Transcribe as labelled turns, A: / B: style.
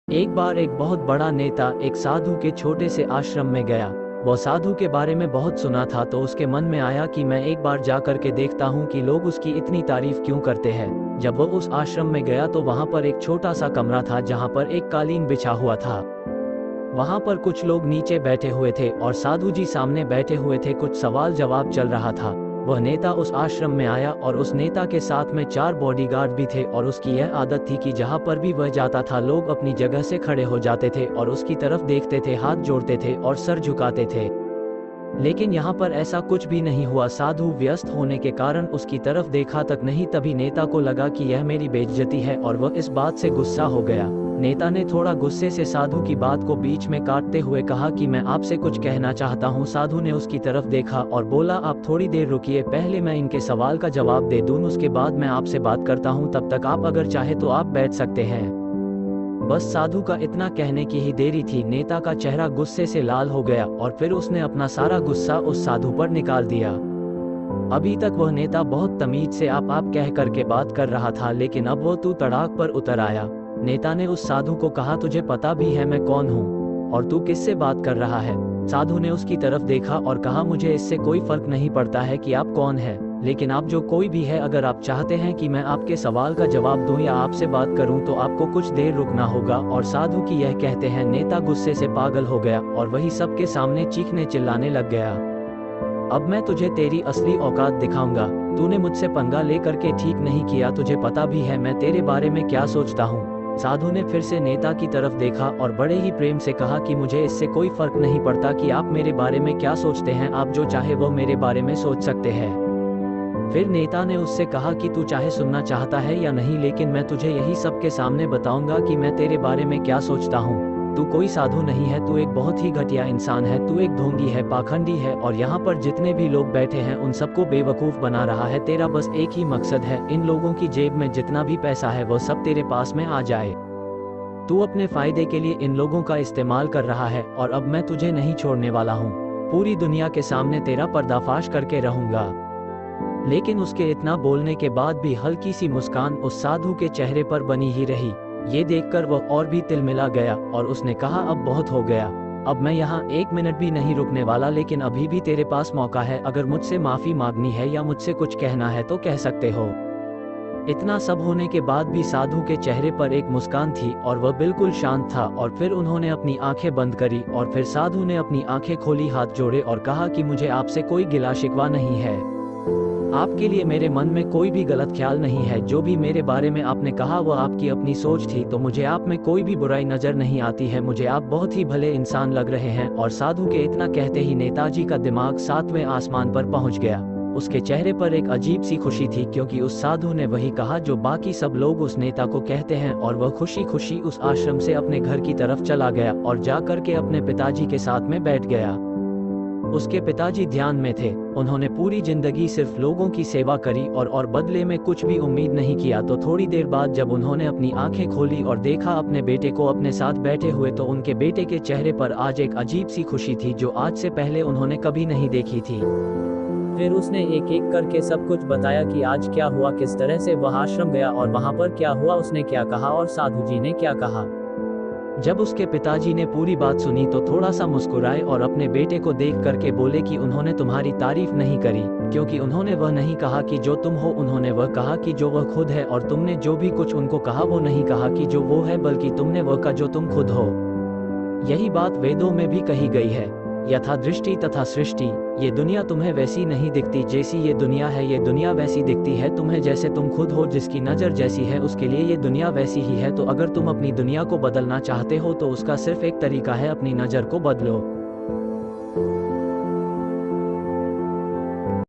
A: एक बार एक बहुत बड़ा नेता एक साधु के छोटे से आश्रम में गया। वह साधु के बारे में बहुत सुना था तो उसके मन में आया कि मैं एक बार जा कर के देखता हूँ कि लोग उसकी इतनी तारीफ क्यों करते हैं। जब वह उस आश्रम में गया तो वहाँ पर एक छोटा सा कमरा था जहाँ पर एक कालीन बिछा हुआ था। वहाँ पर कुछ लोग नीचे बैठे हुए थे और साधु जी सामने बैठे हुए थे। कुछ सवाल जवाब चल रहा था। वह नेता उस आश्रम में आया और उस नेता के साथ में 4 बॉडीगार्ड भी थे और उसकी यह आदत थी कि जहाँ पर भी वह जाता था लोग अपनी जगह से खड़े हो जाते थे और उसकी तरफ देखते थे, हाथ जोड़ते थे और सर झुकाते थे। लेकिन यहाँ पर ऐसा कुछ भी नहीं हुआ। साधु व्यस्त होने के कारण उसकी तरफ देखा तक नहीं। तभी नेता को लगा कि यह मेरी बेइज्जती है और वह इस बात से गुस्सा हो गया। नेता ने थोड़ा गुस्से से साधु की बात को बीच में काटते हुए कहा कि मैं आपसे कुछ कहना चाहता हूँ। साधु ने उसकी तरफ देखा और बोला, आप थोड़ी देर रुकिए, पहले मैं इनके सवाल का जवाब दे दूँ, उसके बाद मैं आपसे बात करता हूँ। तब तक आप अगर चाहे तो आप बैठ सकते हैं। बस साधु का इतना कहने की ही देरी थी। नेता का चेहरा गुस्से से लाल हो गया और फिर उसने अपना सारा गुस्सा उस साधु पर निकाल दिया। अभी तक वह नेता बहुत तमीज से आप कह करके बात कर रहा था, लेकिन अब वो तू तड़ाक पर उतर आया। नेता ने उस साधु को कहा, तुझे पता भी है मैं कौन हूँ और तू किससे बात कर रहा है। साधु ने उसकी तरफ देखा और कहा, मुझे इससे कोई फर्क नहीं पड़ता है कि आप कौन है, लेकिन आप जो कोई भी है, अगर आप चाहते हैं कि मैं आपके सवाल का जवाब दूं या आपसे बात करूं तो आपको कुछ देर रुकना होगा। और साधु की यह कहते हैं नेता गुस्से से पागल हो गया और वही सबके सामने चीखने चिल्लाने लग गया, अब मैं तुझे तेरी असली औकात दिखाऊंगा। तूने मुझसे पंगा लेकर के ठीक नहीं किया, तुझे पता भी है मैं तेरे बारे में क्या सोचता हूँ। साधु ने फिर से नेता की तरफ देखा और बड़े ही प्रेम से कहा कि मुझे इससे कोई फर्क नहीं पड़ता कि आप मेरे बारे में क्या सोचते हैं, आप जो चाहे वो मेरे बारे में सोच सकते हैं। फिर नेता ने उससे कहा कि तू चाहे सुनना चाहता है या नहीं, लेकिन मैं तुझे यही सबके सामने बताऊंगा कि मैं तेरे बारे में क्या सोचता हूँ। तू कोई साधु नहीं है, तू एक बहुत ही घटिया इंसान है, तू एक ढोंगी है, पाखंडी है और यहाँ पर जितने भी लोग बैठे हैं उन सबको बेवकूफ़ बना रहा है। तेरा बस एक ही मकसद है, इन लोगों की जेब में जितना भी पैसा है वो सब तेरे पास में आ जाए। तू अपने फायदे के लिए इन लोगों का इस्तेमाल कर रहा है और अब मैं तुझे नहीं छोड़ने वाला हूँ। पूरी दुनिया के सामने तेरा पर्दाफाश करके रहूंगा। लेकिन उसके इतना बोलने के बाद भी हल्की सी मुस्कान उस साधु के चेहरे पर बनी ही रही। ये देखकर वह और भी तिलमिला गया और उसने कहा, अब बहुत हो गया, अब मैं यहाँ 1 मिनट भी नहीं रुकने वाला, लेकिन अभी भी तेरे पास मौका है। अगर मुझसे माफ़ी मांगनी है या मुझसे कुछ कहना है तो कह सकते हो। इतना सब होने के बाद भी साधु के चेहरे पर एक मुस्कान थी और वह बिल्कुल शांत था। और फिर उन्होंने अपनी आंखें बंद करी और फिर साधु ने अपनी आंखें खोली, हाथ जोड़े और कहा कि मुझे आपसे कोई गिला शिकवा नहीं है, आपके लिए मेरे मन में कोई भी गलत ख्याल नहीं है। जो भी मेरे बारे में आपने कहा वह आपकी अपनी सोच थी, तो मुझे आप में कोई भी बुराई नजर नहीं आती है। मुझे आप बहुत ही भले इंसान लग रहे हैं। और साधु के इतना कहते ही नेताजी का दिमाग 7वें आसमान पर पहुंच गया। उसके चेहरे पर एक अजीब सी खुशी थी, क्योंकि उस साधु ने वही कहा जो बाकी सब लोग उस नेता को कहते हैं। और वह खुशी खुशी उस आश्रम से अपने घर की तरफ चला गया और जाकर के अपने पिताजी के साथ में बैठ गया। उसके पिताजी ध्यान में थे। उन्होंने पूरी जिंदगी सिर्फ लोगों की सेवा करी और बदले में कुछ भी उम्मीद नहीं किया। तो थोड़ी देर बाद जब उन्होंने अपनी आंखें खोली और देखा अपने बेटे को अपने साथ बैठे हुए, तो उनके बेटे के चेहरे पर आज एक अजीब सी खुशी थी जो आज से पहले उन्होंने कभी नहीं देखी थी। फिर उसने एक एक करके सब कुछ बताया कि आज क्या हुआ, किस तरह से वह आश्रम गया और वहां पर क्या हुआ, उसने क्या कहा और साधु जी ने क्या कहा। जब उसके पिताजी ने पूरी बात सुनी तो थोड़ा सा मुस्कुराए और अपने बेटे को देख करके बोले कि उन्होंने तुम्हारी तारीफ नहीं करी, क्योंकि उन्होंने वह नहीं कहा कि जो तुम हो, उन्होंने वह कहा कि जो वह खुद है। और तुमने जो भी कुछ उनको कहा वो नहीं कहा कि जो वो है, बल्कि तुमने वह कहा जो तुम खुद हो। यही बात वेदों में भी कही गई है, यथा दृष्टि तथा सृष्टि। ये दुनिया तुम्हें वैसी नहीं दिखती जैसी ये दुनिया है, ये दुनिया वैसी दिखती है तुम्हें जैसे तुम खुद हो। जिसकी नज़र जैसी है उसके लिए ये दुनिया वैसी ही है। तो अगर तुम अपनी दुनिया को बदलना चाहते हो तो उसका सिर्फ एक तरीका है, अपनी नज़र को बदलो।